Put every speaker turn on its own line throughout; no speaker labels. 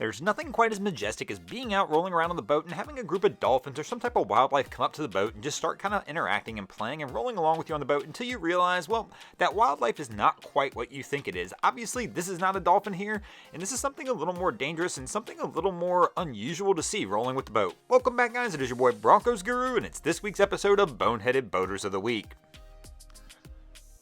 There's nothing quite as majestic as being out rolling around on the boat and having a group of dolphins or some type of wildlife come up to the boat and just start kind of interacting and playing and rolling along with you on the boat until you realize, well, that wildlife is not quite what you think it is. Obviously, this is not a dolphin here, and this is something a little more dangerous and something a little more unusual to see rolling with the boat. Welcome back, guys. It is your boy Broncos Guru, and it's this week's episode of Boneheaded Boaters of the Week.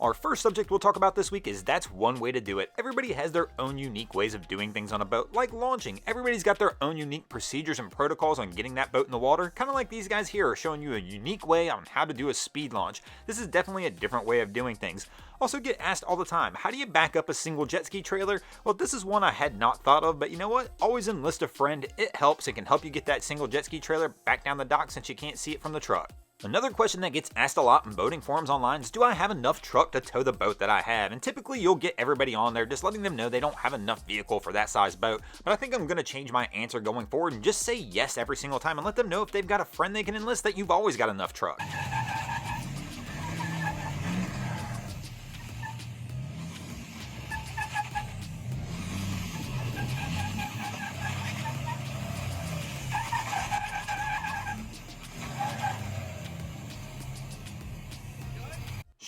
Our first subject we'll talk about this week is that's one way to do it. Everybody has their own unique ways of doing things on a boat, like launching. Everybody's got their own unique procedures and protocols on getting that boat in the water, kind of like these guys here are showing you a unique way on how to do a speed launch. This is definitely a different way of doing things. Also get asked all the time, how do you back up a single jet ski trailer? Well, this is one I had not thought of, but you know what? Always enlist a friend. It helps. It can help you get that single jet ski trailer back down the dock since you can't see it from the truck. Another question that gets asked a lot in boating forums online is, do I have enough truck to tow the boat that I have? And typically you'll get everybody on there just letting them know they don't have enough vehicle for that size boat. But I think I'm going to change my answer going forward and just say yes every single time and let them know if they've got a friend they can enlist that you've always got enough truck.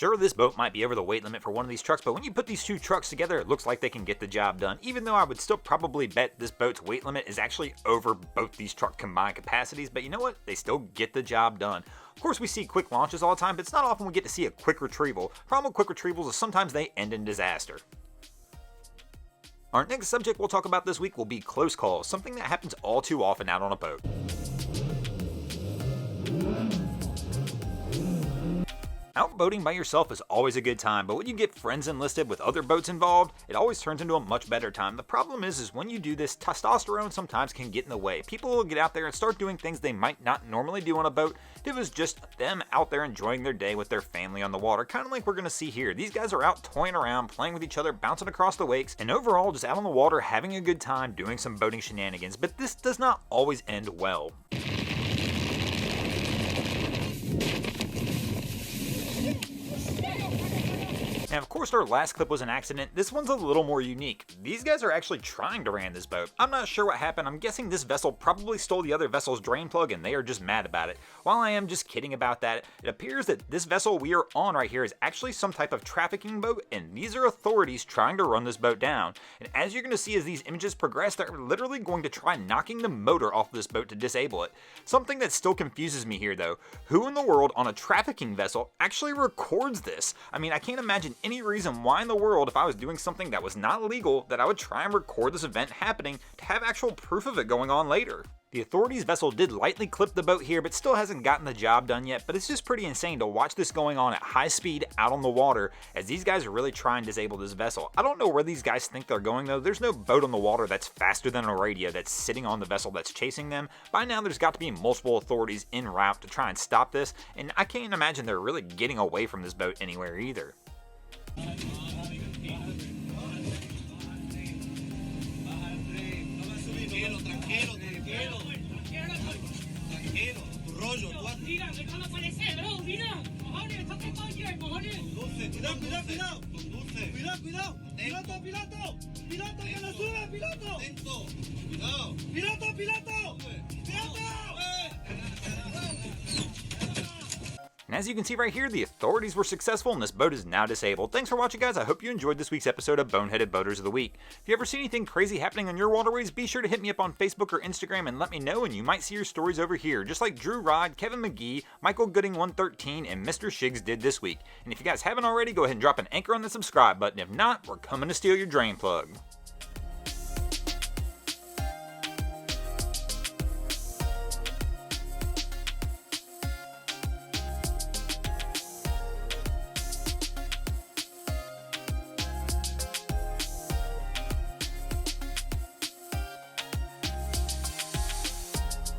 Sure, this boat might be over the weight limit for one of these trucks, but when you put these two trucks together, it looks like they can get the job done, even though I would still probably bet this boat's weight limit is actually over both these truck combined capacities, but you know what? They still get the job done. Of course, we see quick launches all the time, but it's not often we get to see a quick retrieval. Problem with quick retrievals is sometimes they end in disaster. Our next subject we'll talk about this week will be close calls, something that happens all too often out on a boat. Out boating by yourself is always a good time, but when you get friends enlisted with other boats involved, it always turns into a much better time. The problem is when you do this, testosterone sometimes can get in the way. People will get out there and start doing things they might not normally do on a boat if it was just them out there enjoying their day with their family on the water, kind of like we're going to see here. These guys are out toying around, playing with each other, bouncing across the wakes, and overall just out on the water having a good time doing some boating shenanigans, but this does not always end well. And of course our last clip was an accident. This one's a little more unique. These guys are actually trying to ram this boat. I'm not sure what happened. I'm guessing this vessel probably stole the other vessel's drain plug and they are just mad about it. While I am just kidding about that, it appears that this vessel we are on right here is actually some type of trafficking boat, and these are authorities trying to run this boat down. And as you're going to see as these images progress, they're literally going to try knocking the motor off this boat to disable it. Something that still confuses me here though, who in the world on a trafficking vessel actually records this? I mean, I can't imagine any reason why in the world, if I was doing something that was not legal, that I would try and record this event happening to have actual proof of it going on later. The authorities' vessel did lightly clip the boat here, but still hasn't gotten the job done yet, but it's just pretty insane to watch this going on at high speed out on the water as these guys are really trying to disable this vessel. I don't know where these guys think they're going though. There's no boat on the water that's faster than a radio that's sitting on the vessel that's chasing them. By now there's got to be multiple authorities en route to try and stop this, and I can't imagine they're really getting away from this boat anywhere either. And as you can see right here, the authorities were successful and this boat is now disabled. Thanks for watching, guys. I hope you enjoyed this week's episode of Boneheaded Boaters of the Week. If you ever see anything crazy happening on your waterways, be sure to hit me up on Facebook or Instagram and let me know, and you might see your stories over here, just like Drew Rod, Kevin McGee, Michael Gooding 113, and Mr. Shiggs did this week. And if you guys haven't already, go ahead and drop an anchor on the subscribe button. If not, we're coming to steal your drain plug.